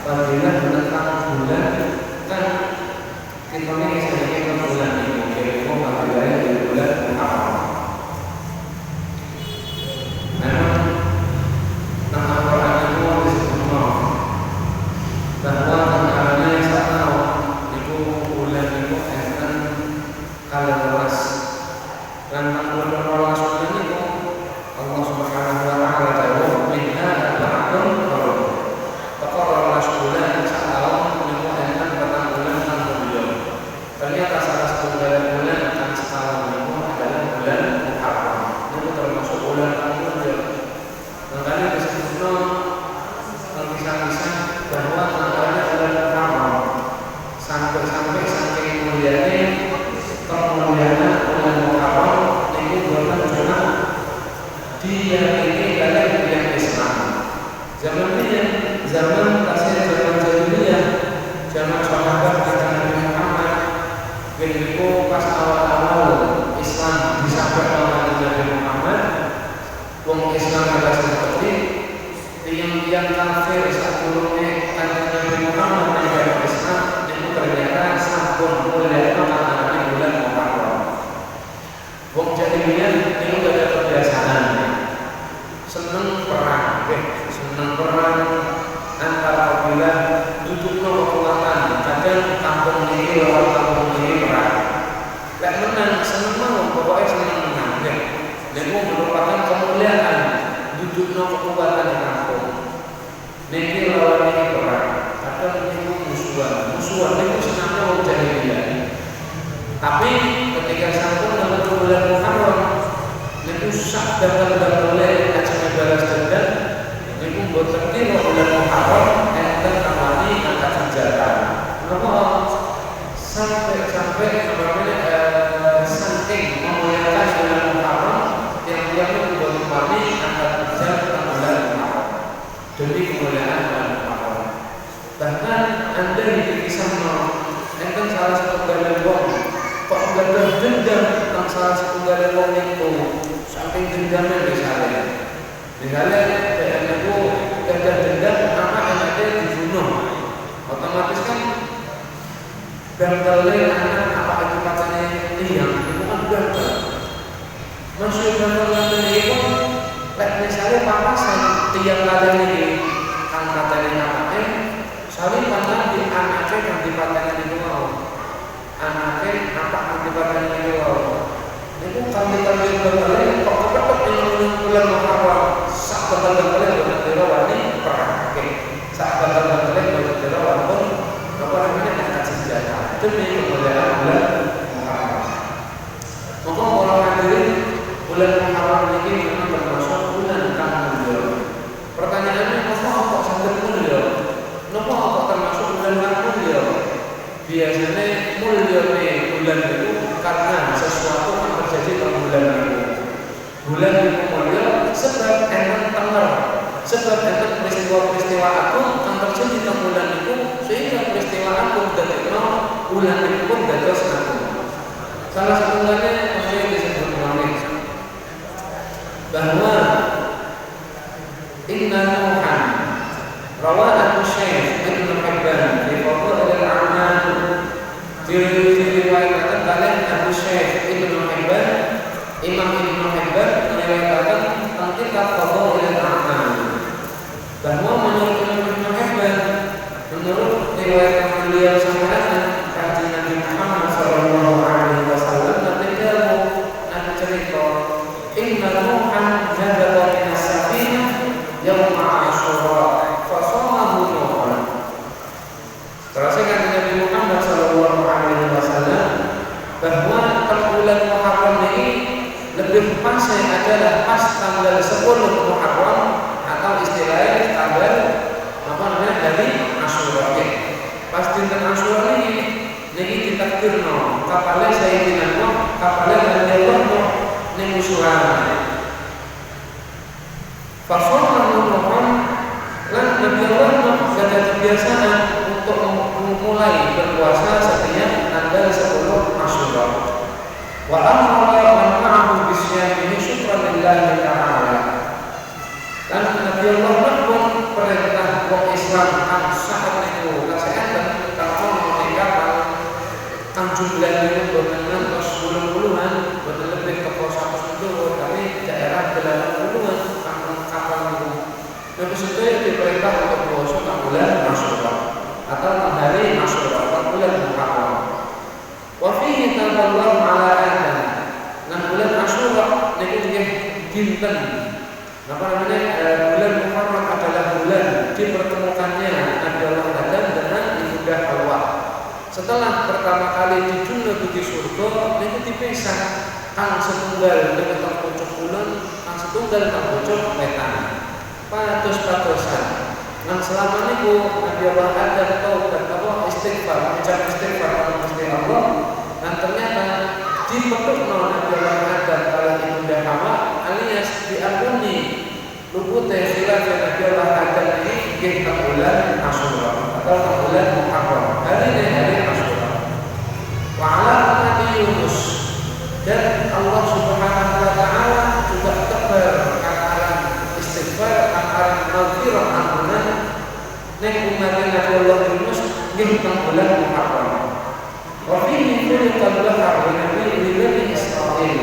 Fadilah tentang bulan kan kita ini sebagai 13 lan 14 niku Allah Subhanahu wa taala dawuh minha ba'dun qarum. Perkara 12 bulan sak taun niku enten 4 bulan kang mulya. Ternyata salah satu bulan kang setahun niku adalah bulan Muharram. Niku termasuk bulan kang mulya. Makanya disebutno kisah-kisah bahwa tanggalnya bulan Muharram sampai saking mulyane kemuliaan bulan Muharram niku boten cuma diyakini oleh yang Islam. Zaman ini zaman jahiliyah, zaman sahabat Nabi Muhammad, ketika pas awal-awal Islam disampaikan oleh Nabi Muhammad, wong Islam ada seperti tiang-tiang kafir saat turunnya Nabi Muhammad yang Islam itu ternyata sampun mulai mengalami bulan Muharram. Wong jahiliyah itu ada kebiasaan seneng perang, antara kabilah duduk kekuatan, kadang kampung ini lawan kampung ini perang. Lek menang seneng mau, pokoknya seneng menang. Dan itu merupakan kemuliaan duduk kekuatan di kampung. Niki lawan ini perang, kadang itu musuhan itu senangnya wong jahiliyah. Tapi ketika sampun dalam bulan Muharram, itu sak dapat oleh ajeng balas dendam. Niku mboten kira bulan Muharram enten namani angkat senjata. Napa sampai saking memuliakan bulan Muharram yang mboten namani angkat senjata bulan Muharram. Demi kemuliaan bulan Muharram. Bahkan Anda dikisahno enten salah satu gadah wong kok gadah dendam tentang salah satu gadah wong itu saking dendamnya misalnya kayak itu gadah dendam anak-anaknya dibunuh, otomatis kan gagalnya anak apa akibatnya tiang itu kan gagal. Maksud gagalnya itu misalnya papasan tiang gadah ini kan katanya anaknya saling pandang di anaknya kan dipatahkan itu mau anaknya apa dipatahkan itu mau itu kami berkali kok kepepet yang bulan Muharram sak betul-betul bulan Dirwani perang sak betul-betul bulan Dirwani pun apa namanya angkat senjata demi kemuliaan bulan Muharram. Maka orang hadirin bulan Muharram ini memang termasuk bulan kang mulya. Pertanyaannya kenapa kok saged mulya? Kenapa kok termasuk bulan kang mulya? Biasanya mulya bulan itu karena sesuatu yang terjadi pada bulan itu. Bulan itu mulia sebab enten tenger, sebab enten peristiwa-peristiwa agung yang terjadi pada bulan itu sehingga peristiwa agung dadekno bulan itu pun dados agung. Salah satunya yang disebut Nabi bahwa inna Nuhan rawat Syekh Ibnu Hibban di Fadhil al-A'mal diriwayatkan oleh Abu Syekh Ibnu Hibban, Imam Ibnu Hibban meriwayatkan tentang kitab Fadhil al-A'mal bahwa menurut Ibnu Hibban, menurut riwayat beliau sampaikan dari Nabi Muhammad sallallahu alaihi wasallam ketika Nabi cerita inna Nuhan jabata min as-safinah yauma Asyura fa shamahu Nuhan. Terus kan Nabi Muhammad sallallahu alaihi wasallam bahwa bulan Muharram ini lebih pasnya adalah pas tanggal 10 Muharram atau istilahnya tanggal apa namanya dari Asyura. Pas dinten Asyura ini ditakdirno kapale Sayyidina Nuh, kapale Nabi Nuh ning musuhan. Fasal Nuh lan Nabi Nuh sudah kebiasaan untuk memulai berpuasa setiap tanggal 10 Asyura. Wa amara man ma'ahu bisyami syukran lillahi ta'ala. Dan Nabi Allah pun perintah wong Islam kan saat itu kesehatan kalau meninggalkan kan jumlah itu benar-benar 10-an betul lebih ke pos itu tapi daerah 80-an kapal itu. Nabi itu diperintah untuk puasa bulan Asyura atau hari Asyura bulan Muharram. Wa fihi tadallahu ala niku nggih dinten bulan Muharram adalah bulan dipertemukannya Nabi Allah Adam dengan ibunda Hawa. Setelah pertama kali dijunjung di surga, niku dipisah kang setunggal dengan pucuk kulon, kang setunggal kang pucuk wetan. Patus-patusan. Nang selama niku Nabi Allah Adam taubat apa istighfar, mengucap istighfar kepada Gusti Allah, dan ternyata dipedhokno Nabi Allah Adam kala ibunda Hawa alias diampuni lupute khilaf Nabi Allah Adam ini nggih bulan Asyura atau bulan Muharram. Hari Asyura. Wa ala ummati Yunus, dan Allah Subhanahu wa taala juga tebar kakaran istighfar, kakaran maghfirah ampunan nek umat Nabi Allah Yunus nggih bulan Muharram. Wa fihi khuliqa al-bahar wa nabi li bani Israil.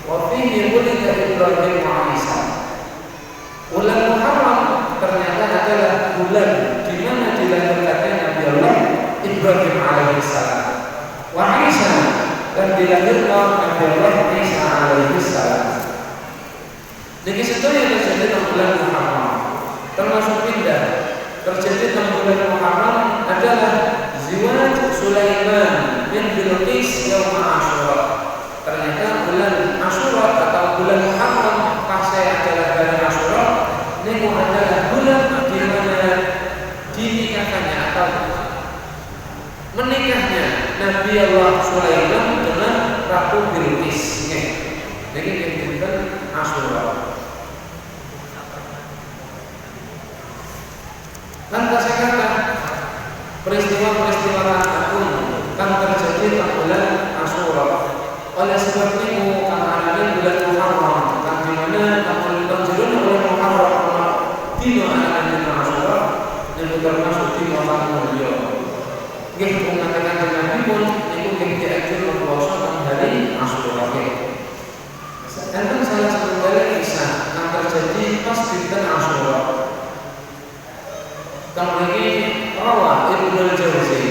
Wa fihi wulida Ibrahim wa Isa. Bulan Muharram ternyata adalah bulan di mana dilahirkannya Nabi Allah Ibrahim alaihissalam. Wa Isa, dan dilahirkan Nabi Allah Isa alaihissalam. Niki sedaya terjadi di bulan Muharram. Termasuk pindah terjadi di bulan Muharram adalah Ziwaj Sulaiman bin Bilqis yaum Asyura. Ternyata bulan Asyura atau bulan Muharram pasai adalah hari Asyura. Ini adalah bulan di mana dinikahkannya atau menikahnya Nabi Allah Sulaiman dengan Ratu Bilqis. Ini dinten Asyura. Lantas saya kata peristiwa-peristiwa agung yang terjadi di bulan Asyura. Oleh sebab itu karena bulan Muharram, kan di mana terjadi bulan Muharram dino anak-anak Asyura yang termasuk dino mulia. Nggih mengatakan Nabi pun itu nggih diatur puasa hari Asyura. Dan salah satu dari kisah yang terjadi pas dinten Asyura. Kemudian Rawa Ibnu Jauzi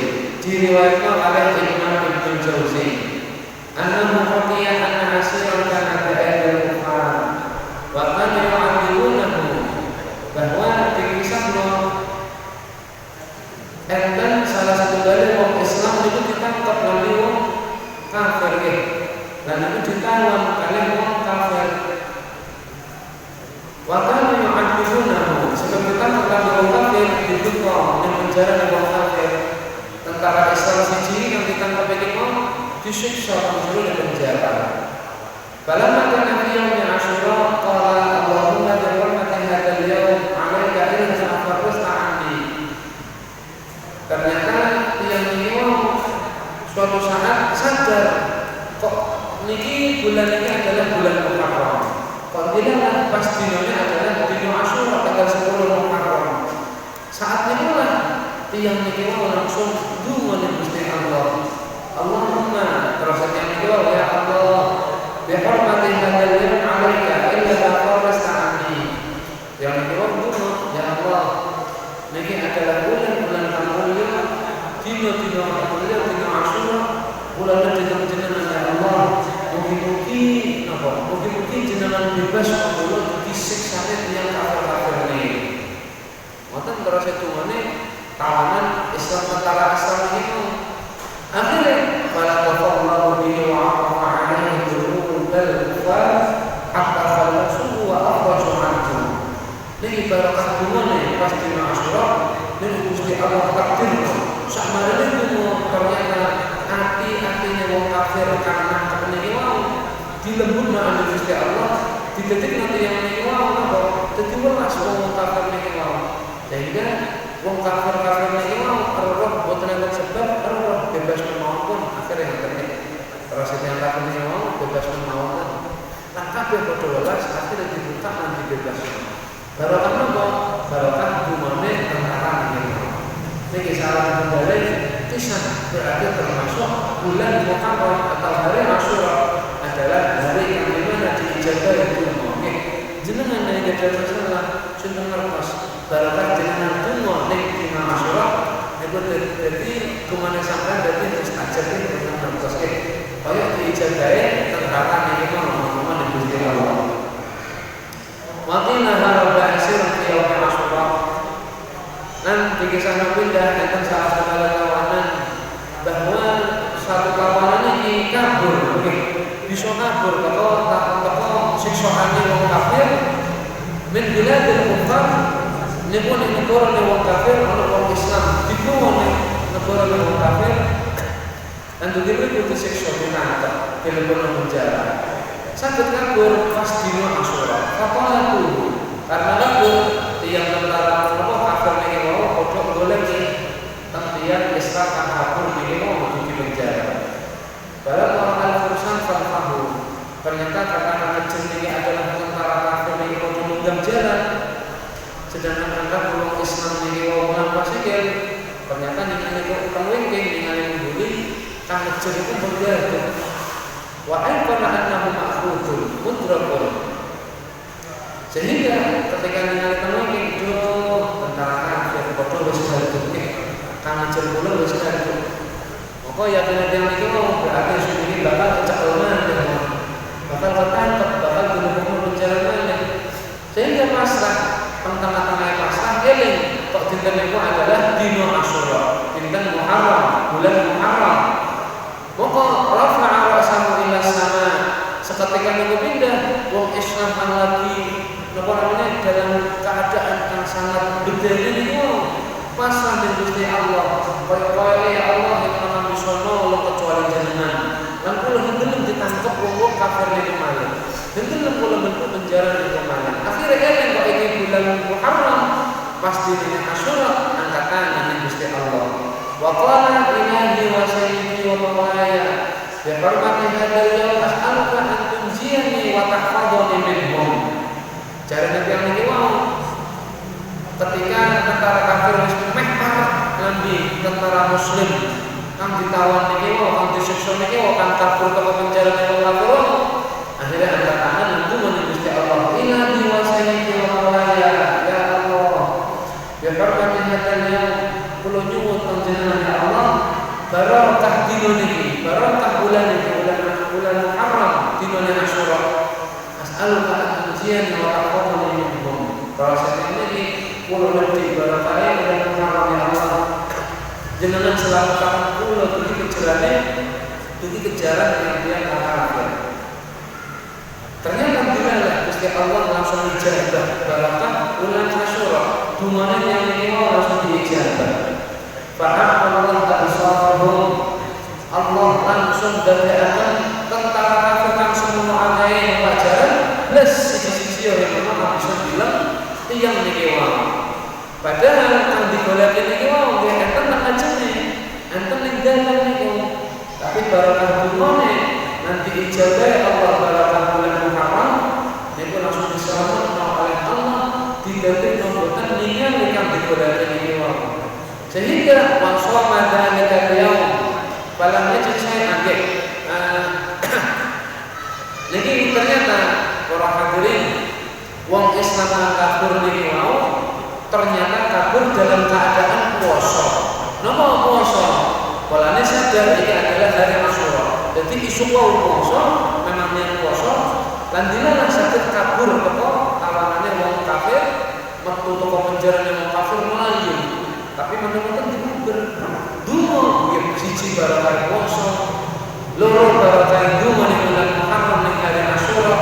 diriwayatkan oleh Imam Ibnu Jauzi annahu haqiya anna asiran kana ba'da al-kufar wa kanu yu'adilunahu, bahwa dikisahno enten salah satu dari orang Islam itu ditangkap oleh orang kafir dan itu ditawan oleh orang kafir. Wa kanu yu'adilunahu, sebab ditangkap oleh orang kafir dibuka dan penjara di orang kafir. Tentara Islam siji yang ditangkap Imam disiksa penjuru di penjara. Falamma kana fi yaumi Asyura qala Allahumma bi hurmati hadzal yawm 'alaika illa afarrasta 'anni. Ternyata yang Imam suatu saat sadar kok niki bulan ini adalah bulan Muharram. Kok tidak pas dinanya adalah dino Asyura tanggal 10 Muharram. Saat itulah tiang niki langsung dungo ning Gusti Allah. Allahumma terus yang kedua, ya Allah bi hurmati hadzal yawm 'alaika illa afarrasta 'anni. Yang kedua dungo, ya Allah niki adalah bulan-bulan mulia, dino-dino mulia, dino Asyura, bulan jenengan ya Allah. Mugi-mugi jenengan bebas kula disiksane tiyang kafir-kafir niki. Wonten terus hitungane tawanan Islam tentara Islam itu akhirnya pada Allah bihi wa afa alaihi dzunubal kufar hatta khalasu wa afrashu anhu. Niki barakah dumane pas dina Asyura nek Gusti Allah takdir sakmarene kudu ternyata ati-atine wong kafir karena kepeniki wau dilembutna oleh Gusti Allah, didetik nanti yang niki wau apa dadi welas wong kafir niki wau. Sehingga wong kafir-kafir niki mau roh boten enten sebab roh bebas mawon akhirnya ngoten. Terus yang kafir niki mau bebas mawon. Lah kabeh padha welas akhirnya dibuka lan dibebas. Barokah napa? Barokah dumane tentara niki. Niki salah satu dari kisah berarti termasuk bulan Muharram atau hari Asyura adalah hari yang dimana diijabahi itu. Oke. Jenengan nek ada masalah sinten ngertos barokah jenengan tunggu ning dina Asyura niku dadi kumane sampean dadi mustajab dengan ngertos kaya diijabahi tentara niki mau Gusti Allah. bisa kabur teko siksaane wong kafir min biladil kufar niku ning negara wong kafir ana wong Islam dibunuh negara wong kafir dan diberi disiksa dinanti dilebokno penjara saged kabur pas dina Asyura kapalaku karena kabur tiyang tentara apa kafir niki wae padha golek tiyang Islam kang kabur niki mau di penjara barang orang al-Fursan falfahu ternyata karena kecil ini adalah tentara kafir niki padha nunggang jalan sedangkan anggap orang Islam niki wae mlampah sikil ternyata niki utang wingking ningali mbuli kang kecil itu berjalan wa aifana annahu ma'khudun mudrakun sehingga ketika ningali temen itu tentara kafir padha wis balik kang kecil kula wis balik moko ya kene iki mau berarti sini bakal kecekelman bakal ketangkep bakal dilebokno penjara sehingga pasrah tengah-tengah pasrah eling kok dinten niku adalah dina Asyura dinten Muharram bulan Muharram maka rafa'a ra'sahu ila sama seketika niku pindah wong Islam kang lagi napa namanya dalam keadaan yang sangat bedane niku pasrah ning Gusti Allah kaya ya Allah iki nang bisa nolong kecuali jenengan lan kula hendelem ditangkep wong kafir niku malih hendelem kula bentuk penjara niku malih akhire eling kok iki bulan Muharram pas dina Asyura angkatan ning Gusti Allah wa qala ilahi wa sayyidi wa mawlaya bi hurmati hadzal yawm as'aluka an tunjiyani wa tahfadhani minhum jarane tiyang niki wau ketika tentara kafir wis meh parah ngambi tentara muslim kang ditawan niki wau kang disiksa niki wau kang kabur ke penjara wong kafir akhirnya angkat tangan nunggu Gusti Allah ilahi wa sayyidi wa mawlaya ya Allah bi hurmati hadzal yawm kula nyuwun panjenengan ya Allah barokah dina niki barokah bulan niki bulan Muharram dina Asyura as'aluka an tunjiyani wa taqabbal minhum proses ini kula wedi barokah bulan Muharram ya Allah jenengan selamatkan kula dugi kejarane dugi kejaran yang dia kafir ternyata bila Gusti Allah langsung dijabah barokah bulan Asyura dumane yang ini langsung dijabah Faham Allah ta'isahum Allah langsung dadekaken tentara kafir langsung mengagai pelajaran plus sisi-sisi yang memang bisa bilang tiyang niki wae padahal kang digoleki niki wae nggih enten nang ajene enten ning dalan niku tapi barokah dumane nanti ijabah Allah barokah bulan Muharram niku langsung diselametkan oleh Allah didadekno boten ningali kang digoleki niki wae sehingga wasoma dzalika al-yaum falam yajid syai'an niki ternyata para hadirin wong Islam kang kabur niki wau ternyata kabur dalam keadaan puasa napa puasa walane sadar iki adalah hari Asyura jadi isu wau puasa memangnya puasa lan dina saged kabur teko tawanane wong kafir metu teko penjara wong kafir melayu tapi menurut dikubur dungo yang siji barokah puasa loro barokah dungo ning bulan Muharram ning hari Asyura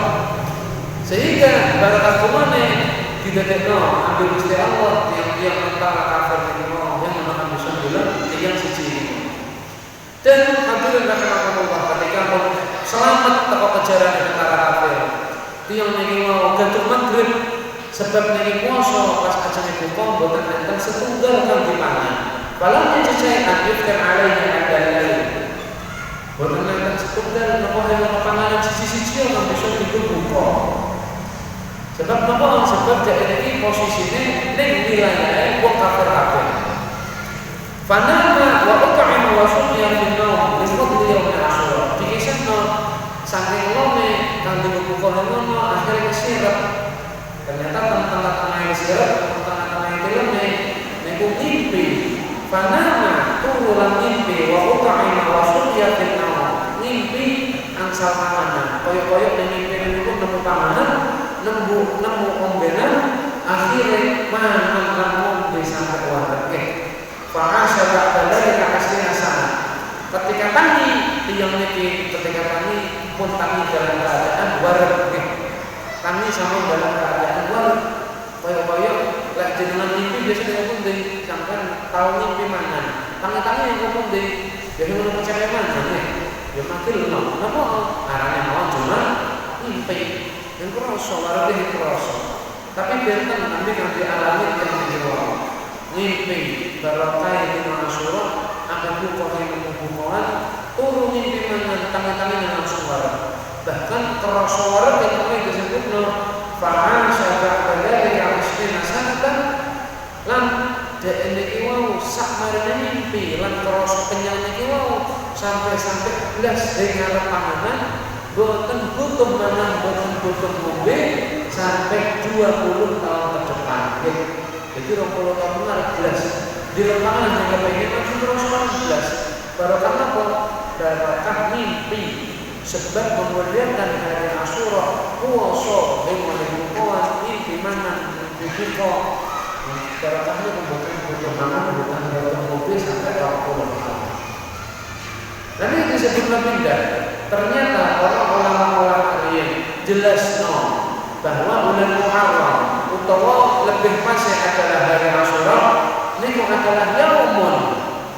sehingga barokah dumane didadekno ambil Gusti Allah yang tentara kafir niku yang menakan bisa bulan yang siji dan hadirin rahimakumullah ketika selamat teko kejaran tentara kafir tiyang niki mau gantung maghrib sebab niki puasa pas ajane buka mboten enten setunggal kang dipangan. Walau cecai adifkan alaihi adalai. Mboten enten setunggal napa yang panganan siji-siji kang bisa dibuka. Sebab napa? Sebab dhek iki posisine ning wilayah wong kafir kabeh. Fanama wa ut'ima wa suqiya min naum li fadli yaum Asyura. Dikisahno saking lome kang dibuka ngono akhire kesirep. Ternyata tengah-tengah Israel, tengah-tengah filmnya niku mimpi. Panama turulan mimpi wa ut'ima wa suqiya fil naum. Mimpi angsal panganan. Koyok-koyok mimpi niku nemu panganan, nemu ombenan, akhire mangan lan ngombe sampai wareg. Fa asya ba'da dzalika asrina sana. ketika tani tiyang niki ketika tani pun tani dalam keadaan wareg nggih. Tani sampun dalam keadaan wareg. Kaya-kaya lek jenengan mimpi biasanya pun di sampean tau mimpi mangan. Tangi-tangi yang pun di biasanya menawa cewek mangan ya. Ya makin lho. Napa arane mawon cuma mimpi. Yang krasa wareg krasa. Tapi benten nanti alami yang dijual. Mimpi barokah dina Asyura akan buka yang membukuan turun mimpi mangan tangan-tangan yang langsung wareg. Bahkan kerasa wareg yang kami disebutno fa'an syabak badai yang istina sanatan lan dek niki wau sak marine mimpi lan kerasa kenyang niki wau sampai belas dengan panganan boten butuh mangan boten butuh ngombe sampai 20 tahun ke depan. Jadi 20 tahun belas di lapangan yang kepengen itu terus 14. Barokah apa? Barokah mimpi. Sebab memuliakan hari Asyura, puasa, mengumpulkan mimpi mana, mimpi buka. Barokahnya membutuhkan butuh mangan, bukan butuh mobil sampai 20 tahun. Nanti disebut pindah. Ternyata orang ulama-ulama ini jelas bahwa bulan Muharram utawa lebih masih adalah hari Asyura niku adalah yaumun,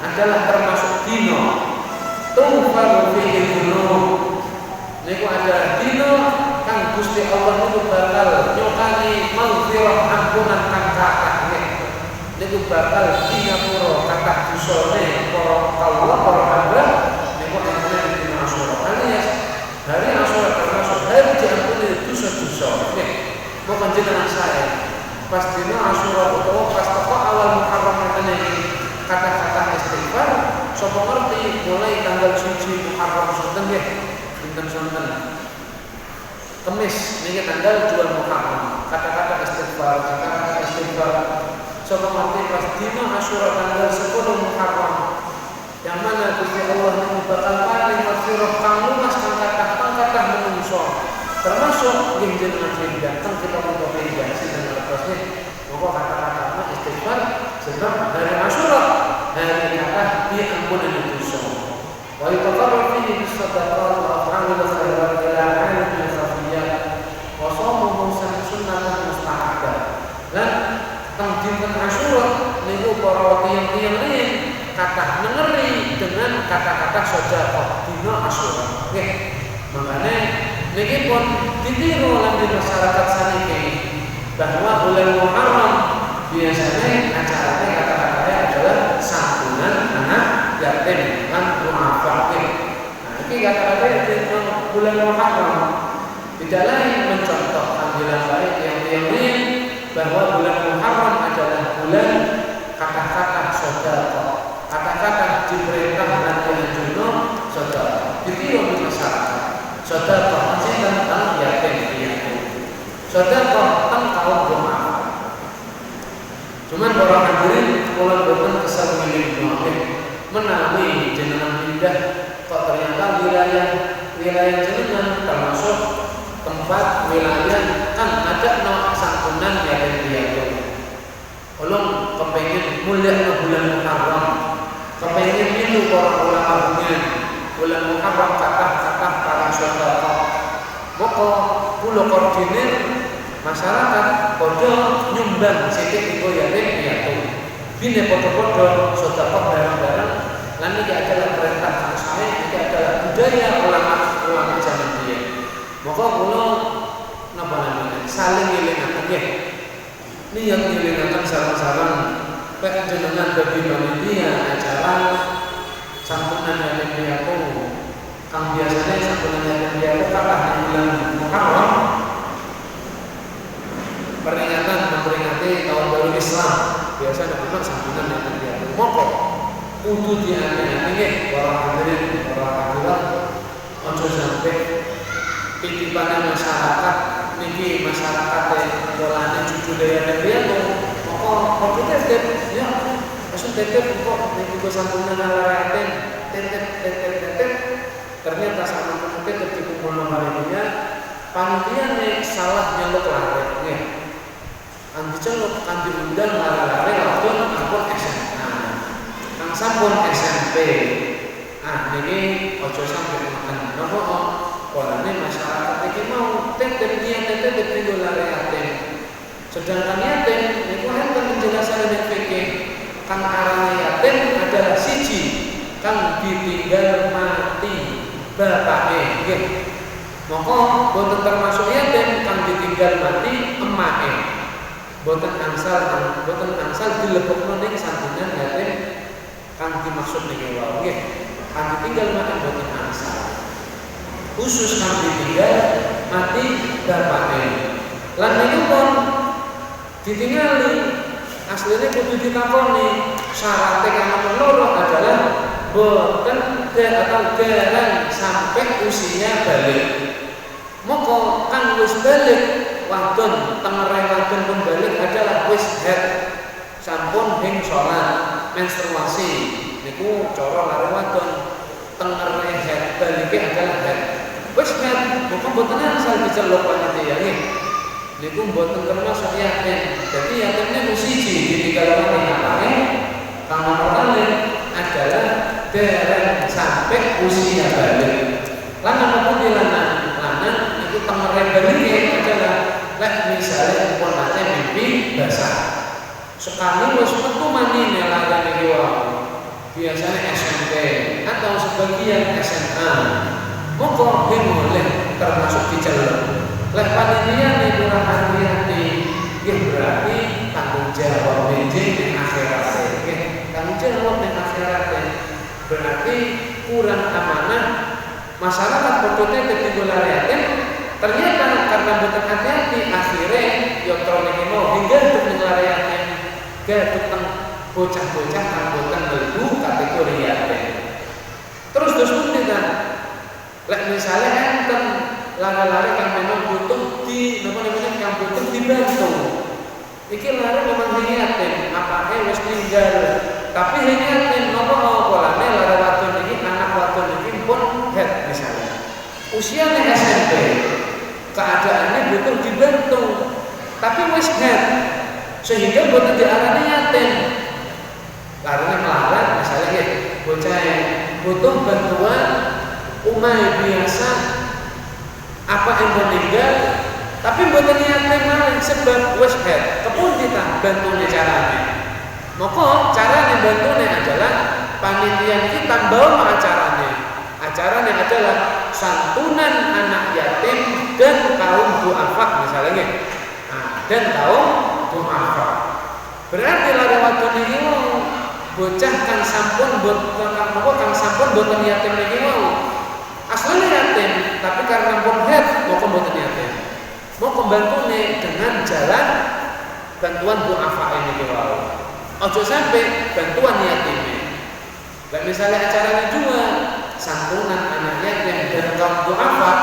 adalah termasuk dino tughfaru fihi dzunub. Niku adalah dino kang Gusti Allah niku bakal nyokani maghfirah ampunan kang kathah. Niku bakal diapura kathah dosane para kawula para hamba niku enten dina Asyura. Alias hari Asyura termasuk hari diampuni dosa-dosa. Bukan jenengan saya. Pas dina Asyura utawa pas teko awal Muharram ngene iki kata-kata istighfar sapa ngerti mulai tanggal 1 Muharram sonten nggih dinten sonten. Kamis niki tanggal 2 Muharram. Kata-kata istighfar sapa ngerti pas dina Asyura tanggal 10 Muharram yang mana Gusti Allah niku bakal paring maghfirah kang luas kang kathah menungso. Termasuk nggih jenengan pindah teng kita mau pindah sinten terusnya monggo kata-kata istighfar sebab hari Asyura hari kata diampuni dosa wa yataqarrab fihi bis-shadaqat wa af'alul khairat ila alimil khafiyah wa shaumuhu sunnatan mustahabbah. Lan teng dinten Asyura niku para tiyang-tiyang riyin kathah nengeri dengan kata-kata sedekah dina Asyura nggih. Makanya niki pun ditiru oleh masyarakat saniki bahwa bulan Muharram biasanya acaranya kata-katanya adalah santunan anak yatim lan du'afa. Nah, ini kata-katanya di bulan Muharram tidak lain mencontoh anjuran baik yang lain bahwa bulan Muharram adalah bulan kata-kata sedekah, kata-kata diperintah dan dianjurkan sedekah. Ditiru di masyarakat. Sedekah masih tentang yatim piatu. Sedekah tentang kaum du'afa. Cuman para hadirin kula boten kesal menawi jenengan pindah kok ternyata wilayah jenengan termasuk tempat wilayah kan ada santunan yatim piatu. Ulun kepengen mulia bulan Muharram, kepengen minum para ulama bulan Muharram kata-kata para sedekah. Moko kula koordinir masyarakat padha nyumbang sithik kanggo yatim piatu. Bine padha-padha sedekah bareng-bareng lan iki adalah perintah kang sae, iki adalah budaya ulama zaman biyen. Moko kula napa namanya saling ngelingaken nggih. Niat ngelingaken sareng-sareng pek jenengan bagi panitia acara santunan yatim piatu kang biasanya santunan yatim piatu kalah di bulan Muharram peringatan memperingati tahun baru Islam biasa ada santunan yatim piatu. Moko kudu dianeh nggih para hadirin para hadirat ojo sampai titipan masyarakat niki masyarakat polane cucu yatim piatu moko kudu tetep ya maksud tetep kok niki go santunan ala yatim tetep ternyata sama mungkin tertipu nomornya panitia nih salah nyeluk lare nih andi celuk andi undang lare waktu ampun SMA kang sampun SMP niki ojo sampai makan nopo polane masyarakat iki mau tetep tinggal lare yatim. Sedangkan yatim niku enten penjelasan ning fikih kang arane yatim adalah siji kang ditinggal mati bapake nggih. Maka boten termasuk yatim kang ditinggal mati emake. Boten angsal dilebokno ning santunan yatim kang dimaksud niki wae nggih. Kang ditinggal mati boten angsal. Khusus kang ditinggal mati bapake. Lan niku pun ditinggali aslinya kudu ditakoni syaratnya kang loro adalah boten atau dereng sampai usia balik. Moko kan wis balik wadon tengere wadon pun balik adalah wis haid sampun hing salat menstruasi niku cara lare wadon tengere haid balike adalah haid wis haid moko boten asal diceluk panitia nggih niku boten termasuk yatim. Jadi yatimnya mung siji ditinggal mati apane kang nomor adalah dereng sampai usia balik. Lan napa dilanang itu tengere balike adalah lek misale pun nate mimpi basah. Sekali wis metu mani nelagane iki wae. Biasanya SMP atau sebagian SMA. Moko boleh termasuk diceluk. Lek panitia nek kurang hati-hati, nggih berarti tanggung jawab benjing ning akhirat. Nggih, tanggung jawab ning akhirat. Berarti kurang amanah masyarakat bodohnya ketinggalan yatim. Ternyata karena boten hati-hati akhirnya elektronik mau hingga ketinggalan yatim ke tukang bocah-bocah kang boten mlebu kategori yatim. Terus pun tidak lek misalnya enten lari-lari kang memang butuh di namanya kang butuh dibantu. Iki lari memang yatim, apake wis tinggal. Tapi yatim napa polane lari wadon iki anak wadon iki pun haid misalnya. Usianya SMP. Keadaannya butuh dibantu. Tapi wis haid. Sehingga boten diarani yatim. Karena melarat misalnya ya, bocah yang butuh bantuan umai biasa apa yang meninggal tapi buatan yatim malah sebab wis haid kepun kita bantunya caranya. Maka caranya bantunya adalah panitia kita tambah acaranya adalah santunan anak yatim dan kaum du'afa misalnya dan kaum du'afa. Berarti lare wadon iki bocah kang sampun boten yatim niki mau asline yatim tapi karena pun haid moko boten yatim. Mau membantune dengan jalan bantuan du'afa ini wae. Ojo sampai bantuan yatim. Lah misalnya acaranya juga santunan anak yatim dan kaum du'afa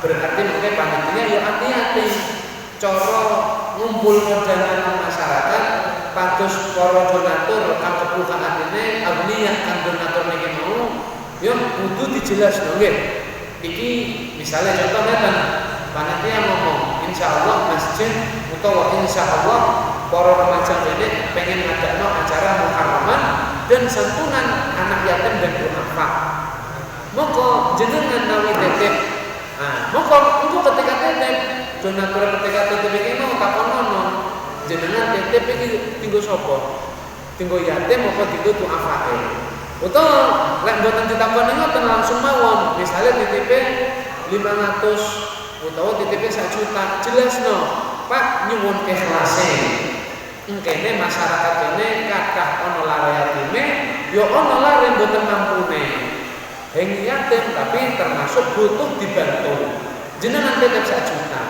berarti mungkin panitia ya hati-hati. Coro ngumpul dana masyarakat pados para donatur kang kebuka atine agniya kang donatur niki mau yo kudu dijelasno nggih. Iki misalnya contoh ngeten panitia ngomong insyaallah masjid utawa insyaallah para remaja ini pengen ngadakno acara muharraman dan santunan anak yatim dan du'afa. Moko jenengan nawi tetep. Moko engko ketika tetep donatur ketika tetep iki mau takonono jenengan tetep iki tinggo sapa? Tinggo yatim apa tinggo du'afae? Utawa lek mboten ditakoni ngoten langsung mawon. Misale titipe 500 utawa titipe 1 juta, jelasno, Pak nyuwun ikhlase. Engkene masyarakat kene kathah ana lare yatime, ya ana lare mboten mampune. Heng yatim tapi termasuk butuh dibantu. Jenengan tetep 1 juta.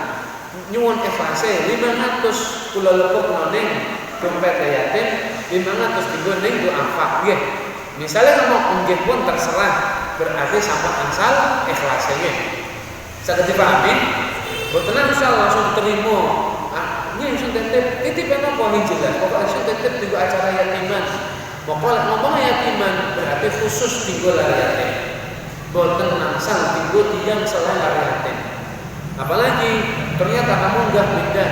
Nyuwun ikhlase 500 kula lebokno ning dompet yatim, 500 dienggo ning du'afa nggih. Misalnya ngomong nggih pun terserah berarti sampai angsal ikhlas nggih. Saged dipahami? Mboten angsal langsung terima. Nggih sing titip napa ning jelas. Pokoke sing titip dienggo acara yatiman. Pokoke ngomong yatiman berarti khusus dienggo lare yatim. Mboten angsal dienggo tiyang selain lare yatim. Apalagi ternyata kamu enggak pindah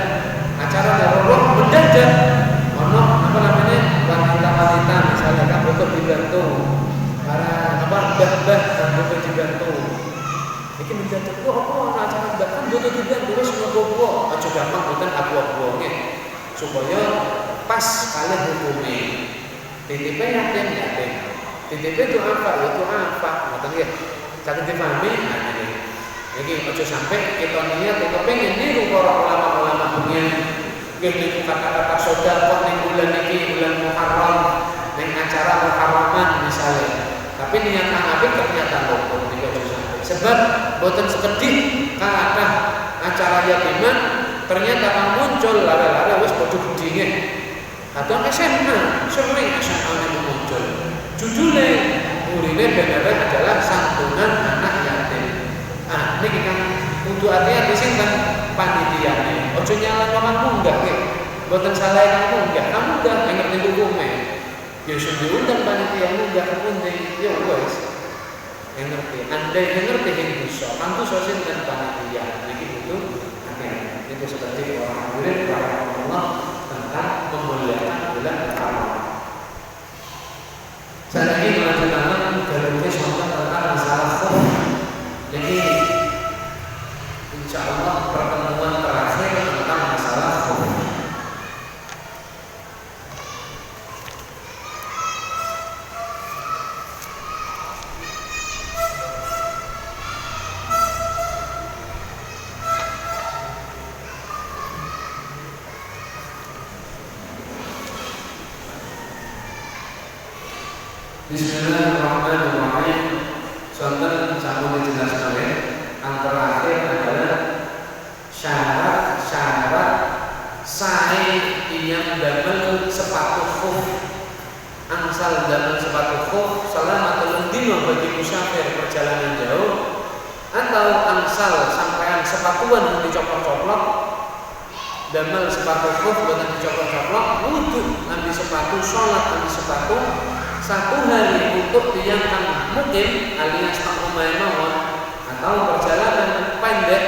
acara darurat mendadak ono apa namanya wanita-wanita misalnya kan butuh dibantu para apa mbah-mbah kanggo dibantu. Iki menjadi kok apa ana acara bahkan butuh dibantu wis ngopo aja gampang boten abu-abu nggih. Supaya pas kalih hukume. Titipe yatim. Titipe doa apa ngoten nggih. Saged dipahami ngene. Iki aja sampai kita niat kepengin niru para ulama-ulama dunia. Nggih niku kata-kata sedekah ning bulan iki bulan Muharram ning acara Muharraman misalnya. Tapi niat kang apik ternyata luput niku aja sampai. Sebab boten sekedhik kathah acara yatiman ternyata kan muncul lara-lara wis padha gedhinge. Kadang SMA sering SMA muncul. Judulnya urine bener adalah santunan anak yatim. Ah, niki kan kudu hati-hati sinten panitiane. Ojo nyalahno kamu enggak nggih. Mboten salah kamu enggak yang ngerti hukume. Ya sing diundang panitiamu enggak kepunting. Ya wis. Yang ngerti. Andai yang ngerti yang bisa. Kantu sinten panitia. Niki kudu hati-hati. Itu seperti orang murid Allah tentang memuliakan bulan Ramadan. Saya ingin melanjutkan dalilnya tentang masalah khuf. Jadi insya Allah pertemuan terakhir tentang masalah khuf. Bismillahirrahmanirrahim. Sonten sampun dijelaskan antara akhir adalah syarat-syarat sae yang damel sepatu khuf. Angsal damel sepatu khuf selama 3 dina bagi musafir perjalanan jauh atau angsal sampean sepatuan dicopot-coplok damel sepatu khuf boten dicopot-coplok wudu ngambil sepatu salat ngambil sepatu 1 hari untuk tiyang kang mukim alias tang omahe mawon atau perjalanan pendek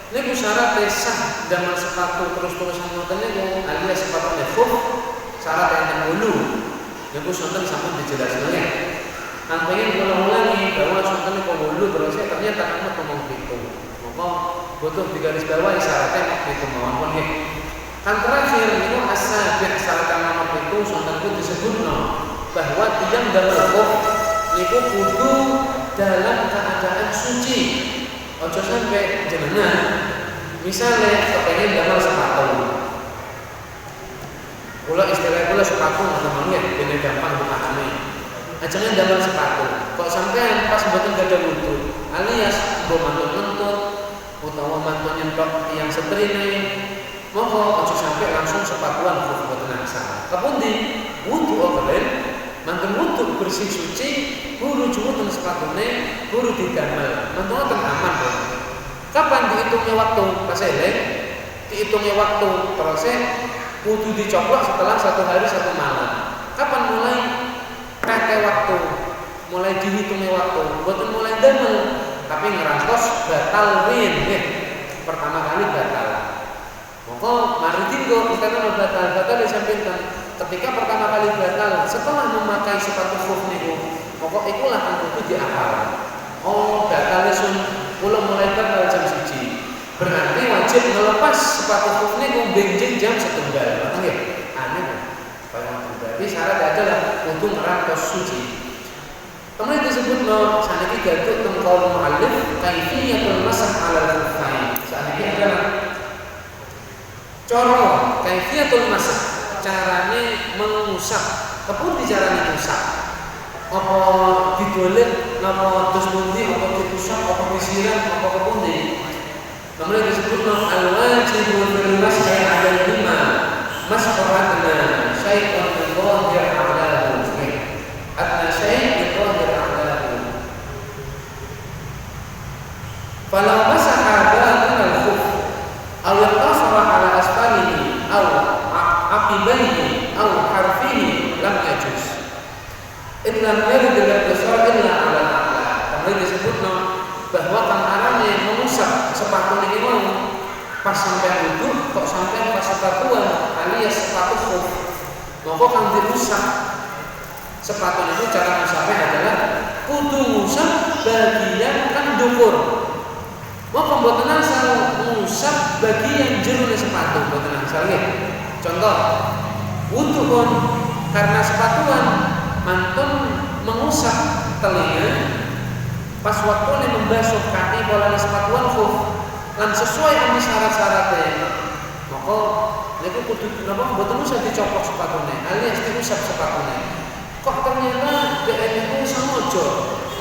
niku syarat sah damel sepatu terus-terusan ngoten niku alias sepatu khuf syarat enten wulu niku sonten sampun dijelaskan ya. Kang pengen kula ulangi bahwa sonten niku wulu terus ternyata kamu ngomong gitu. Maka butuh digaris bawahi syaratnya nek itu mawon nggih. Kan terakhir niku asabih syarat nomor 7 sonten ku disebutno bahwa tiyang damel khuf niku kudu dalam keadaan suci. Ojo sampai jenengan misalnya kepengen damel sepatu. Kula istilah kula sepatu teman-teman ya, ben gampang dipahami. Ajangan damel sepatu. Kok sampean pas mboten gadah wudu, alias mbok mantun-mantun utawa mantun nyentok tiyang setrine, monggo ojo sampai langsung sepatuan khuf mboten asal. Kepundi? Wudu keren. Mantun wudu bersih suci, buru jumuten sepatune, buru didamel. Mantun wonten aman kok. Kapan dihitungnya waktu? Pas eleng, dihitungnya waktu proses kudu dicoplok setelah 1 hari 1 malam. Kapan mulai kate waktu? Mulai dihitungnya waktu. Mboten mulai damel, tapi ngerantos batal win nggih. Pertama kali batal. Monggo mari tinggo kita batal disampaikan. Ketika pertama kali batal setelah memakai sepatu khuf niku, pokok ikulah kang kudu diapal. Oh, batal sun kula mulai batal jam 1. Berarti wajib melepas sepatu khuf niku benjing jam 1. Ngoten nggih. Aneh kan? Berarti syarat adalah kudu ngerantos suci. Kemudian disebutno saniki gaduk teng qaul muallif kaifiyatul masah 'alal khuffain. Saniki adalah cara kaifiyatul masah carane mengusap. Kepundi carane ngusap? Apa didolet, napa terus pundi, apa diusap, apa disiram, apa kepundi? Kemudian disebutno al-wajibu fil mas'i 'ala al-hima mas'aratna syai'un min dhahir a'lahu. Atna syai' min dhahir a'lahu. Falau masaha batin al-khuf aw yaqtasara 'ala asfalihi aw aqibaihi aw harfihi lam yajuz. Illa yarid al-iqtisar illa 'ala al-a'la. Kemudian disebutno bahwa kantarane mengusap sepatu niki mau pas sampai wudu kok sampai pas sepatuan alias sepatu khuf. Monggo kang diusap sepatu itu cara ngusapnya adalah kudu ngusap bagian kang dhuwur. Moko mboten asal ngusap bagian jerone sepatu, mboten asal nggih. Contoh, wudu pun karena sepatuan mantun mengusap telinga pas waktune membasuh kaki bola sepatuan khuf lan sesuai dengan syarat-syaratnya. Maka niku kudu napa mboten usah dicopok sepatune alias diusap sepatune. Kok ternyata dhek sengaja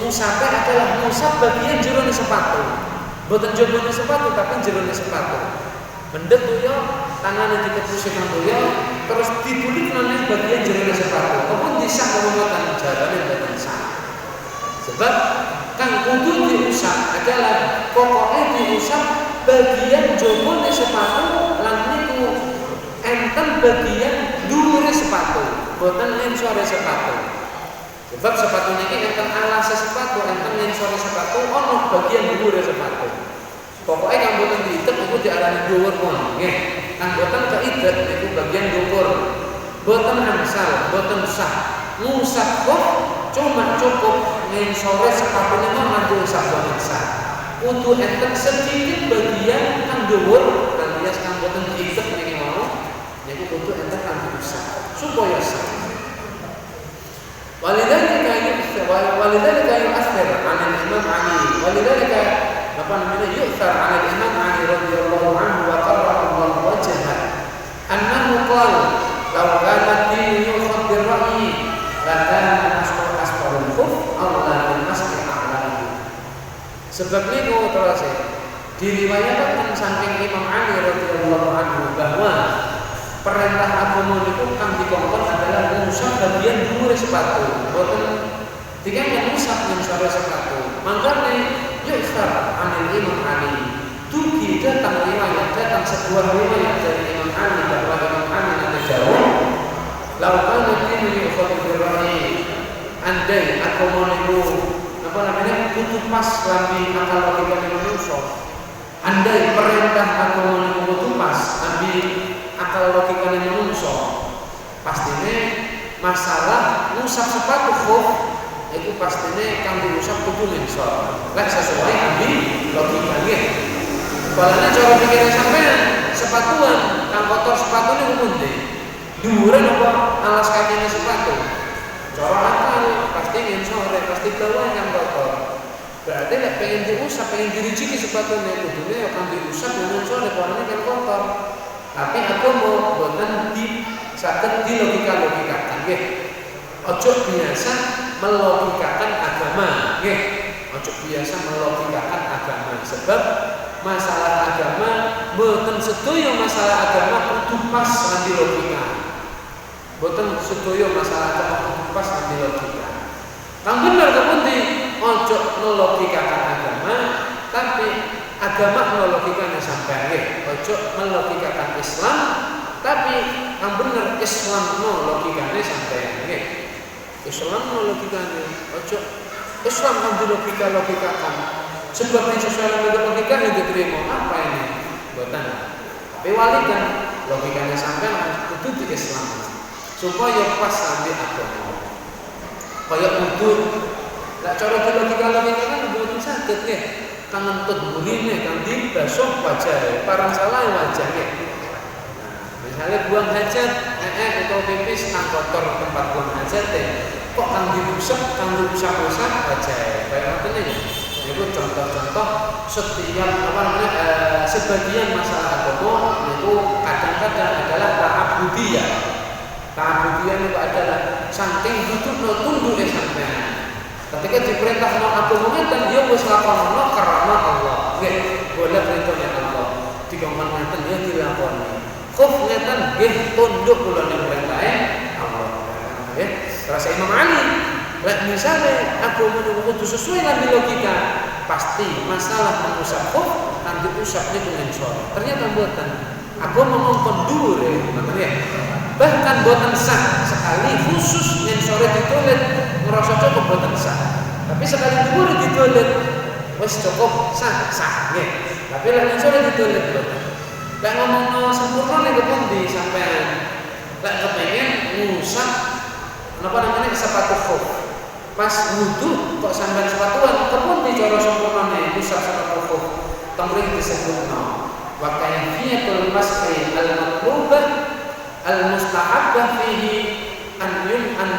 ngusape adalah ngusap bagian jerone sepatu. Mboten jebone sepatu tapi jerone sepatu. Mendhet yo tangane dikepusi nang yo terus dibulik nang bagian jerone sepatu. Kok disah mboten jarane mboten sah. Sebab kang kudu diusap adalah pokoknya diusap bagian jobone sepatu lan niku enten bagian dhuwure sepatu, boten ngisore sepatu. Sebab sepatu niki enten alase sepatu, enten ngisore sepatu, ono bagian dhuwure sepatu. Pokoknya kang boten diitet niku diarani dhuwur pun, nggih. Kang boten keidet niku bagian dhuwur. Boten angsal, boten sah. Ngusap kok cuma cukup ngisore sepatune mah nganggo sabun sah. Kudu enten sedikit bagian kang dhuwur alias kang boten diitet niki mau. Niku kudu enten kang diusap supaya sah. Walidzalika yu'athir 'ala al-Imam Ali. Walidzalika apa namanya yu'thar 'ala al-Imam Ali radhiyallahu anhu wa qarra'allahu wajhahu annahu qala law kana ad-din yu'khadh bir-ra'yi lakana asfarul khuf Allah bil masjid a'la. Sebab niku terus diriwayatkan saking Imam Ali radhiyallahu anhu bahwa perintah agama niku kang dikongkon adalah ngusap bagian dhuwure sepatu. Boten dikene ngusap ngisore sepatu. Mangkane yusar anil Imam Ali. Dugi datang riwayat, datang sebuah riwayat dari Imam Ali bahwa Imam Ali nanti jawab laukan dinu yukhadhu birra'i andai agama niku apa namanya kudu pas lambi akal logika manusia. Andai perintah agama niku kudu pas ambi akal logika manusia, pastine masalah ngusap sepatu khuf itu pastine kang diusap kudu mensor. Lek sesuai ambi logika nggih. Balane cara pikire sampean sepatuan kang kotor sepatune pundi? Dhuwure napa alas kakine sepatu? Cara akal pasti ngensore, pasti bawa yang kotor. Berarti lek pengen diusap, pengen diriciki sepatune kudune ya kang diusap ngensore balane kan kotor. Tapi agama boten saged dilogika-logikakan nggih. Ojo biasa melogikakan agama nggih. Ojo biasa melogikakan agama sebab masalah agama boten sedaya masalah agama kudu pas lan logika. Boten sedaya masalah agama kudu pas lan logika. Kang bener kepundi ojo melogikakan agama tapi agama melogikakan sampean nggih. Ojo melogikakan Islam tapi kang bener Islam melogikane sampean nggih. Islam melogikane ojo Islam kang dilogika-logikakan. Sebab yang sesuai dengan logika yang diterima apa ini? Boten. Tapi walikan logikanya sampean kudu di Islam supaya pas sampai agama. Kaya udur, lek cara di logika kan boten saged nggih. Kang ngentut burine kang dibasuh wajah, parang salah wajahnya. Misalnya buang hajat, atau pipis kang kotor tempat buang hajat kok kang diusap wajah. Kaya ngoten iki. Itu contoh-contoh setiap sebagian masalah agama itu kadang-kadang adalah ta'abudiyah. Ta'abudiyah itu adalah saking tunduk sampean. Ketika diperintah agama ngeten ya wis lakonono karena Allah. Nggih, boleh perintahnya Allah. Dikongkon ngeten ya dilakoni. Khuf ngeten nggih tunduk kula ning perintahe Allah. Nggih, terus Imam Ali lek misalnya agama niku kudu sesuai lan logika, pasti masalah mengusap khuf kan diusap niku ngensor. Ternyata mboten. Agama mongkon dhuwur ngoten ya. Bahkan boten sah sekali khusus ngensore ditulit ngerasa cukup boten sah. Tapi sekali dhuwur ditulit wis cukup sah nggih. Tapi lek ngensore ditulit boten. Lek ngomongno sempurna niku pundi sampean? Lek kepengin ngusap napa namanya sepatu khuf. pas wudu kok sampean sepatuan kepun dicara sempurnane usah sepatu khuf tamrin disebutna wa kayfiyatul mas'i al-matlubah al-mustahabbah fihi an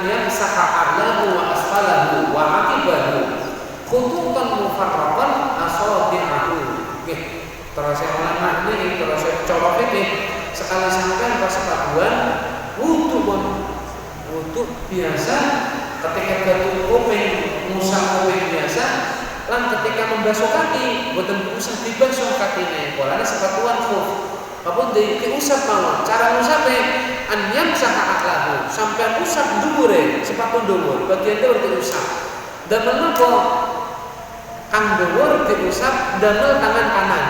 yamsaha a'lahu wa asfalahu wa aqibahu khututan mufarraqan asabi'ahu. Nggih, terus ulama niki terus cara fikih sekali sampean pas sepatuan wudu biasa ketika gatu kuping musang kuping biasa lan ketika membasuh kaki boten usah dibasuh kakine polane sepatuan khuf apun diusap mawon cara ngusape an yamsaha a'lahu sampai usap dhuwure sepatu dhuwur bagian dhuwur diusap damel napa kang dhuwur diusap damel tangan kanan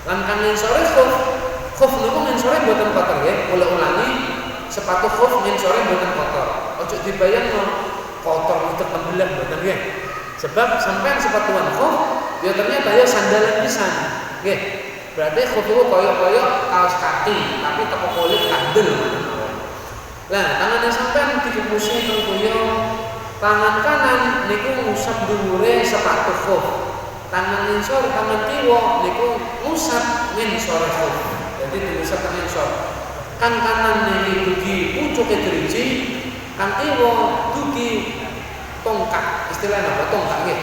lan kang sore khuf niku sore boten kotor nggih kula ulangi sepatu khuf sore boten kotor ojo dibayangno kotor itu tembelak boten nggih sebab sampean sepatuan khuf ya ternyata ya sandalan pisan nggih berarti khuf itu koyok-koyok kaos kaki tapi teko kulit kandel nah tangannya sampean dikepusi tengkuyo tangan kanan niku ngusap dhuwure sepatu khuf tangan ngisor tangan kiwa niku ngusap ngisore khuf jadi diusap tangan ngisor kan kanan niki dugi pucuke driji kan kiwa dugi tongkat istilahnya apa tongkat nggih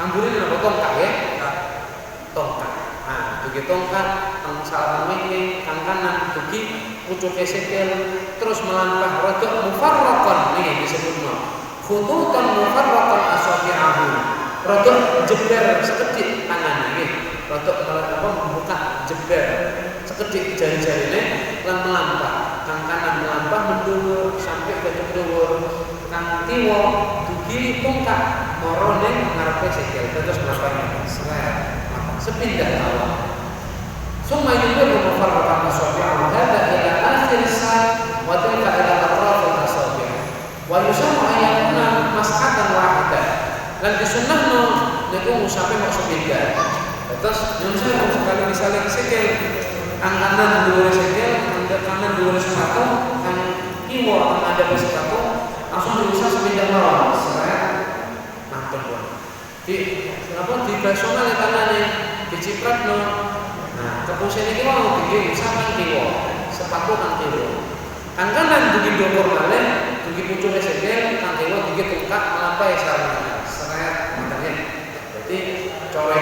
amburine apa tongkat ya tongkat nah dugi tongkat teng salaman wingi kan kanan dugi pucuke sikil terus melampah rada mufarraqan niki disebutna khututan mufarraqan asabi'ahu rada jeber sekedhik tangane nggih rada membuka jeber sekedhik jari-jarine lan melampah kang kanan melampah mendhuwur sampai ke dhuwur kang kiwa dugi tongkat mara ning ngarepe sikil terus melampah sepindah awak summa yudiru mufarraqan asabi'ahu hada ila akhir sa' wa tilka ila atraf al-asabi' wa yusammu ayyakuna mas'atan wahidah lan disunnahno niku ngusape mok sepindah terus nyun sewu sekali misalnya sikil kang kanan dhuwur sikil kang kanan dhuwur sepatu kang kiwa kang ada sepatu langsung diusap sepindah mawon supaya mantep wae di kenapa dibasuh oleh tangannya dicipratno nah kepusen iki mau diusap kang kiwa sepatu kang kiwa kang kanan dugi dhuwur malih dugi pucuke sikil kang kiwa dugi tungkak melampaui sarana seraya matane berarti core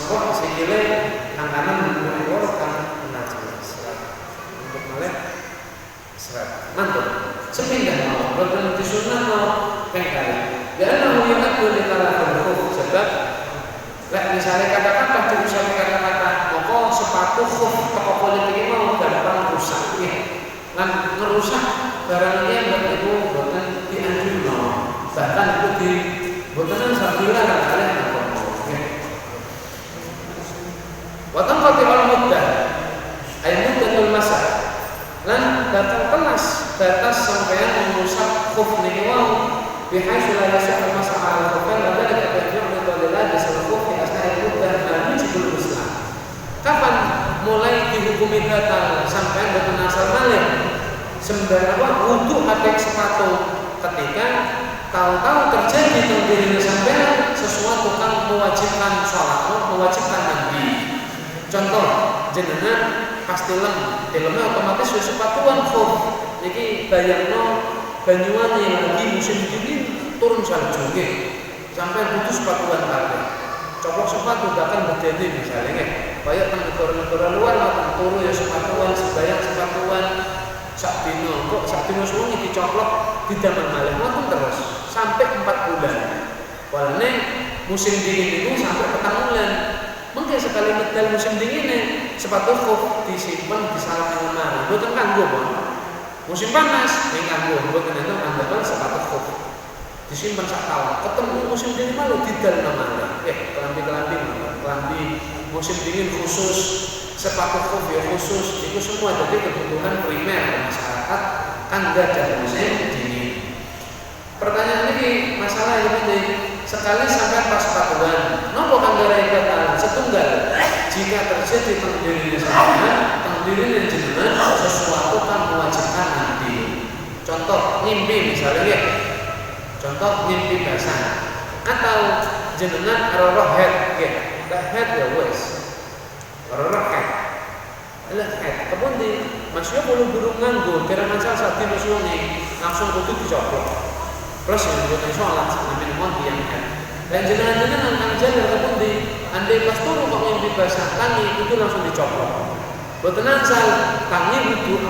apa sikile kang kanan dhuwur kang untuk malih seret mantep sepindah mau boten disunnahno ping kali ya ana yu'addu li talaful khuf sebab lek misale kata-kata diusapi kata-kata moko sepatu khuf teko kulit iki mau gampang rusak nggih lan ngerusak barang yang itu boten dianjurno bahkan itu di boten sabila kan kalih nggih wa tanqatil muddah ay muddatul masa lan bakal kelas batas sampean mengusap khuf niki wau bihaitsu la yasihhu masah ala khufan wa dzalika ta'ji'u lidhalil bisal-khuf fi asna'i muddah la yujibul islam kapan mulai dihukumi batal sampean boten asal malih sembarang wudu atek sepatu ketika tahu-tahu terjadi teng dirine sampean sesuatu kang mewajibkan salat mewajibkan mandi contoh jenengan pasti dalamnya otomatis wis sepatuan khuf niki bayangno banyuwane lagi musim dingin turun salju nggih sampai butuh sepatuan kabeh coplok sepatu bahkan bedene misalnya nggih kaya teng negara-negara luar ngoten turu ya sepatuan sebayang sepatuan sak dino kok sak dino suwi dicoplok didamel malih ngoten terus sampai 4 bulan walane musim dingin itu sampai petang bulan mungkin sekali medal musim dingin sepatu khuf disimpen di salah lemari mboten kanggo pun musim panas ning kanggo mboten enten andhapan sepatu khuf disimpen sak taun ketemu musim dingin malu didal namanya kelambi musim dingin khusus sepatu khuf ya khusus itu semua jadi kebutuhan primer masyarakat kan gadah musim dingin pertanyaan ini masalah yang penting sekali sampai pas sepatuan nopo kang garai batal setunggal jika terjadi tengdiri sampeyan tengdiri jenengan sesuatu kan mewajibkan nanti contoh ngimpi misalnya ya Contoh mimpi basah atau jenengan roh head nggih. Head ya wis. Roh head. Lah head kebun di maksudnya bulu burung nganggo kira masalah saat di musuhnya langsung kudu dicoplok. Plus yang boten sholat sampeyan mon yang head. Dan jenengan-jenengan kang jalan kebun di andai pas turu kok mimpi basah tangi itu langsung dicoplok. Boten asal tangi wudu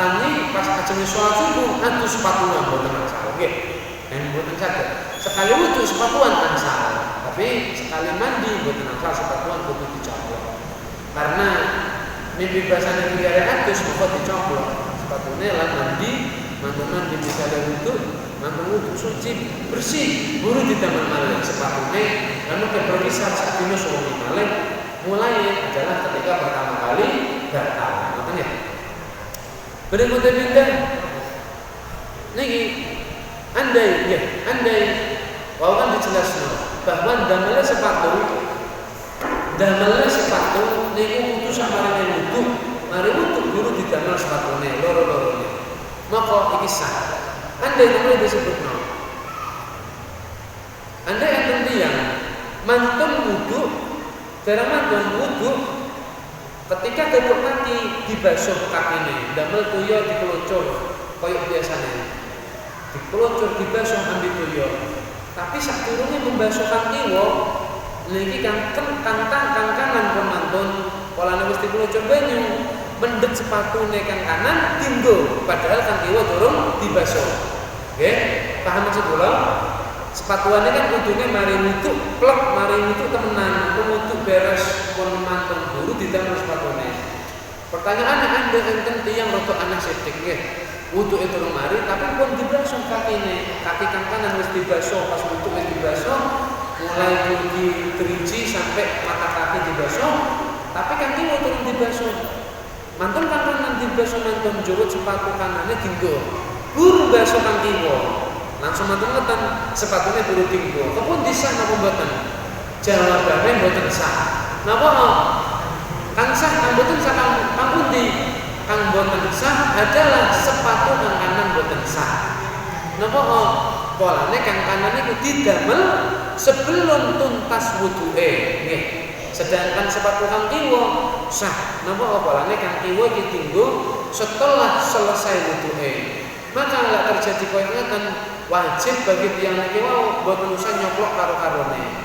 tangi pas ajeng sholat subuh atuh sepatuan boten asal nggih. Dan boten saged. Sekali wudu sepatuan asal, tapi sekali mandi boten asal sepatuan kudu dicoplok. Karena mimpi basah iki gare atus moko dicoplok. Sepatune lan mandi, mandi bisa ada wudu, wudu suci, bersih, buru didamel malih sepatune lalu keberkisar sak dina suwengi malih. Mulai adalah ketika pertama kali batal, ngoten ya. Berikutnya pindah niki andai wawan dijelasno bahwa damelnya sepatu niku kudu samarane wudu, mari wudu guru didamel sepatune loro-lorone. Maka iki sah. Andai namanya disebutno. Andai enten tiyang mantun wudu, cara mantun wudu ketika tutup kaki dibasuh kakine, damel tuyo dikeluncur koyo biasane. Dikeluncur dibasuh ambil tuyo. Tapi sadurunge membasuh kaki niki kang kanan pemantun polane wis dikeluncur banyu mendhet sepatune kang kanan tinggo padahal kang kiwa durung dibasuh. Nggih, paham maksud kula? Sepatuane kan kudune mari wudu, plek mari wudu temenan, wudu beres pun mantun guru didamel sepatune. Pertanyaane anda enten tiyang rada aneh sithik nggih. Wudu itu mari tapi pun dibasuh kakine, kaki kang kanan wis dibasuh, pas wudu wis dibasuh, mulai dari driji sampai mata kaki dibasuh, tapi kaki kiwa turun dibasuh. Mantun kang kanan dibasuh mantun jurut sepatu kanannya dinggo. Guru basuh kang kiwa. Langsung mantun ngeten sepatunya buru dinggo. Kepun disah napa mboten? Jawabane mboten sah. Napa? Kang sah kang mboten sah kang pundi? Kang boten sah adalah sepatu kang kanan boten sah. Napa polane kang kanan iku didamel sebelum tuntas wudu'e nggih. Sedangkan sepatu kang kiwa sah. Napa polane kang kiwa iki dienggo setelah selesai wudu'e. Maka lek terjadi koyo ngeten wajib bagi tiyang niki wau boten usah nyoplok karo-karone.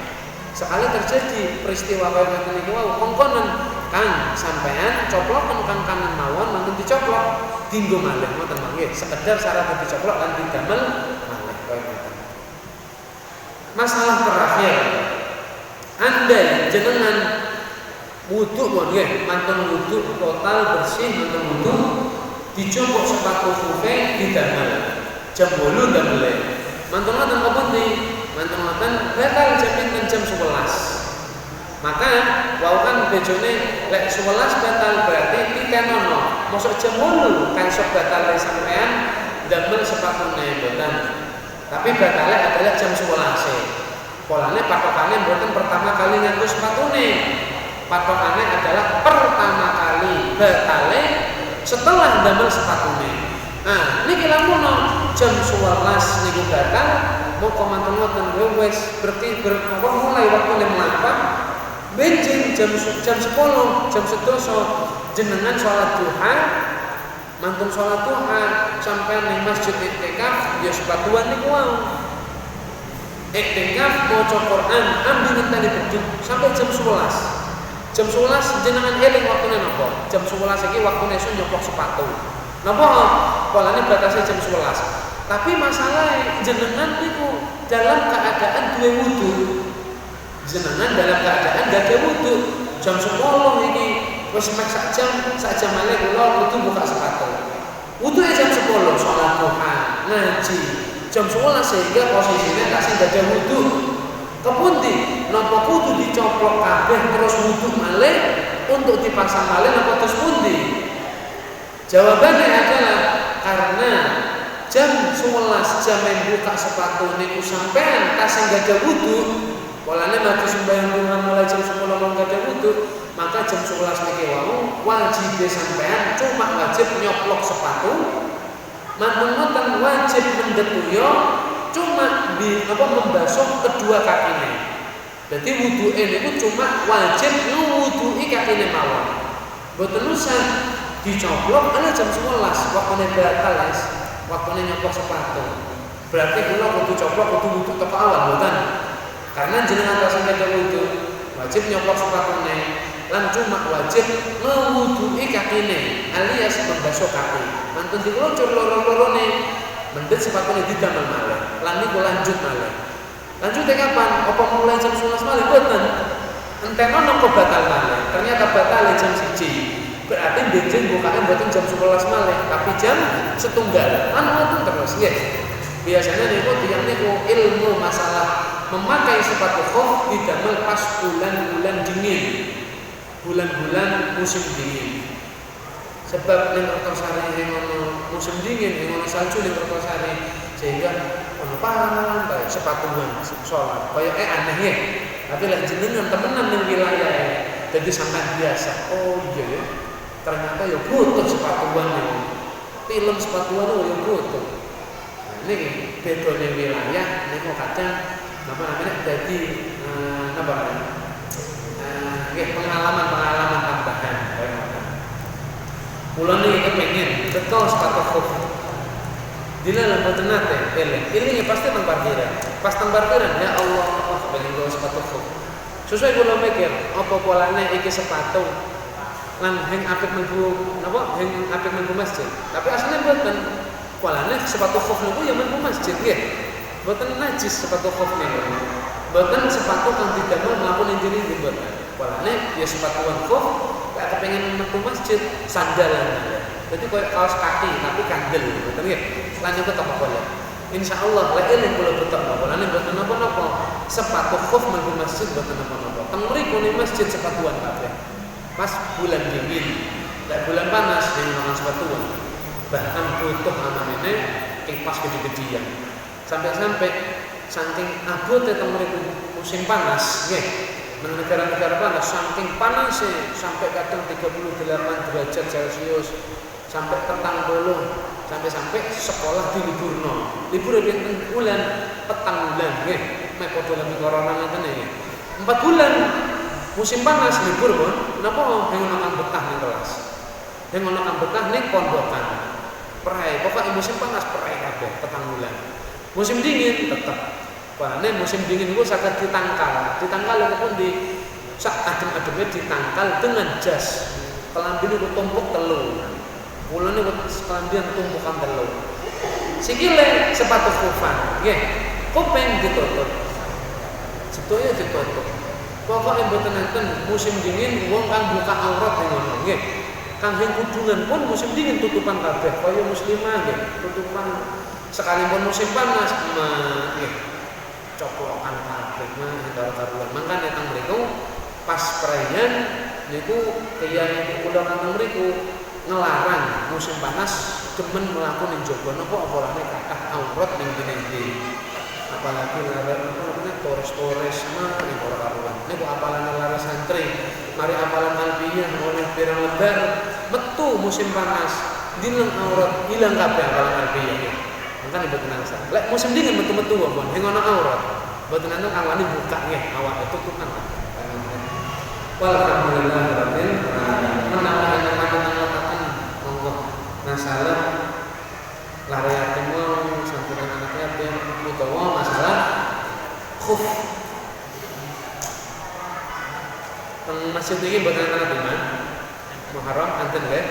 Sekali terjadi peristiwa koyo ngeten iki wau kongkonen kang sampean coploken kang kanan mawon mantun dicoplok dinggo malih ngoten mangke sekedar syarat dicoplok lan didamel malih koyo ngoten. Masalah terakhir andai jenengan wudu nggih mantun wudu total bersih mantun wudu dicopok sepatu kufe didamel jam 8 damel mantun ngoten apa ndi mantun ngoten batal jam 11. Maka wau kan bejone lek 11 batal berarti tikenono. Mosok jam 8 kan sok batal sampean damel sepatune mboten. Tapi batale adalah jam 11. Polane patokane mboten pertama kali nganggo sepatune. Patokane adalah pertama kali batale setelah damel sepatune. Nah, niki lamun jam 11 niku batal, moko mantun ngoten wis berarti mulai waktune mlampah. Benjing jam 10, jam 11 jenengan sholat duha, mantun sholat duha sampai ning masjid iktikaf ya sepatuan niku wau. Iktikaf maca Quran ambil ngenteni beduk sampai jam 11. Jam 11 jenengan eling waktune napa? Jam 11 iki waktune iso nyoplok sepatu. Napa? Polane batasnya jam 11. Tapi masalah jenengan niku dalam keadaan duwe wudu. Jenengan dalam keadaan gak ada wudu jam 10 ini wis mek sak jam malih kula wudu buka sepatu wudu jam 10 sholat duha ngaji jam 11 sehingga posisinya tasih gak ada wudu kepundi napa kudu dicoplok kabeh terus wudu malih untuk dipasang malih napa terus pundi jawabannya adalah karena jam 11 jam buka sepatu niku sampean tasih gak ada wudu. Polane mati sembahyang duha mulai jam 10 gak ada wudu, maka jam 11 niki wau wajib sampean cuma wajib nyoplok sepatu. Mantun ngoten wajib mendhet uya cuma di membasuh kedua kakine. Jadi wudu ini cuma wajib ngwudui kakine mawon. Mboten usah dicoplok ana jam 11 waktune batal wis, waktune nyoplok sepatu. Berarti kula kudu coplok kudu wudu teko awal mboten. Karena jenengan tasih kaya wudu wajib nyoplok sepatune lan cuma wajib ngwudui kakine alias membasuh kaki. Mantun dikeluncur loro-lorone mendhet sepatune didamel malih. Lan niku lanjut malih. Lanjutnya kapan? Apa mulai jam 11 malih? Boten. Enteno napa batal malih? Ternyata batal jam 1. Berarti benjing bukaan boten jam 11 malih, tapi jam 1. Ngoten terus nggih. Biasanya niku tiyang niku ilmu masalah memakai sepatu khuf didamel pas bulan-bulan dingin. Bulan-bulan musim dingin. Sebab ning Kertosari ngono musim dingin, ngono salju ning Kertosari sehingga ono panan kayak sepatuan sholat kayak aneh ya. Tapi lek jenengan temenan ning wilayah jadi sangat biasa. Oh iya ya. Ternyata ya butuh sepatuan niku. Film sepatuan ya butuh. Nah, ini bedone wilayah niku kadang napa namanya jadi napa namanya? Pengalaman-pengalaman tambahan kayak ngoten. Kula niki kepengin betul sepatu khuf. Dina lah boten nate eleng. Ini pasti teng parkiran. Pas teng parkiran ya Allah, pengen gawe sepatu khuf. Sesuai kula mikir, apa polane iki sepatu lan heng apik mlebu napa? Heng apik mlebu masjid. Tapi asline boten. Polane sepatu khuf niku ya mlebu masjid nggih. Boten najis sepatu khuf niku. Boten sepatu kang didamel mlaku ning diri boten. Polane ya sepatuan khuf lek kepengin mlebu masjid sandalan. Jadi koyo kaos kaki tapi kandel, betul nggih? Lanjut ke toko bola. Insyaallah lek eling kula betul bolane mboten napa-napa. Sepatu khuf mlebu masjid mboten napa-napa. Teng mriku ning masjid sepatuan kabeh. Pas bulan dingin, lek bulan panas dengan sepatuan. Bahkan butuh amane kipas gede-gedean. Sampai-sampai saking abote teng mriku musim panas, nggih. Menurut negara-negara panas saking panasnya sampai kadang 38 derajat Celcius. Sampai petang bolong, sampai sekolah diliburno. Libur pinten bulan, petang bulan, nggih. Mek padha lagi corona ngeten iki. 4 bulan musim panas libur pun, napa heng ana kang betah ning kelas. Heng ana kang betah ning pondokan. Perai, pokoknya musim panas perai kabeh, petang bulan. Musim dingin tetep. Karena musim dingin itu sangat ditangkal. Ditangkal pun di sak adem-ademnya ditangkal dengan jas. Kelambi itu tumpuk telur. Mulane kelambian tumpukan telur. Sikile sepatu khufan, nggih. Kuping ditutup. Sedoyo ditutup. Pokoke mboten enten musim dingin wong kang buka aurat ngono, nggih. Kang sing kudungan pun musim dingin tutupan kabeh kaya muslimah nggih. Tutupan sekalipun musim panas nggih. Coklokan kabeh mah karo-karuan. Mangkane teng mriku pas perayaan niku tiyang kula nang mriku ngelarang musim panas demen mlaku ning jaba napa apalane kathah aurat ning dene. Apalagi larang apa namanya Torres mah ning karo-karuan. Niku apalane larang santri, mari apalan albiyah oleh pirang lebar metu musim panas dileng aurat hilang kabeh apalan albiyah. Kan mboten nangsa. Lek musim dingin metu-metu wong hing ana aurat. Mboten ana kang wani buka nggih awake tutupan. Walhamdulillah rabbil alamin. Menawi monggo masalah lare mau sampeyan anak yatim utawa masalah khuf. Teng masjid iki mboten ana diman. Muharram enten nggih?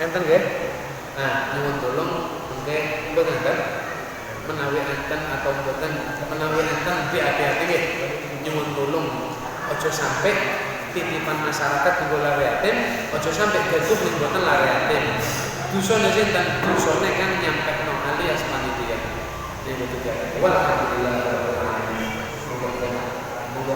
Enten nggih? Nah, nyuwun tulung nggih mboten enten menawi enten atau mboten menawi enten hati-hati nggih nyuwun tulung aja sampai titipan masyarakat di lare yatim aja sampai jatuh ning mboten lare yatim. Dusane sinten? Dusane kan nyampekno alias panitia. Niku juga. Walhamdulillah rabbil alamin. Monggo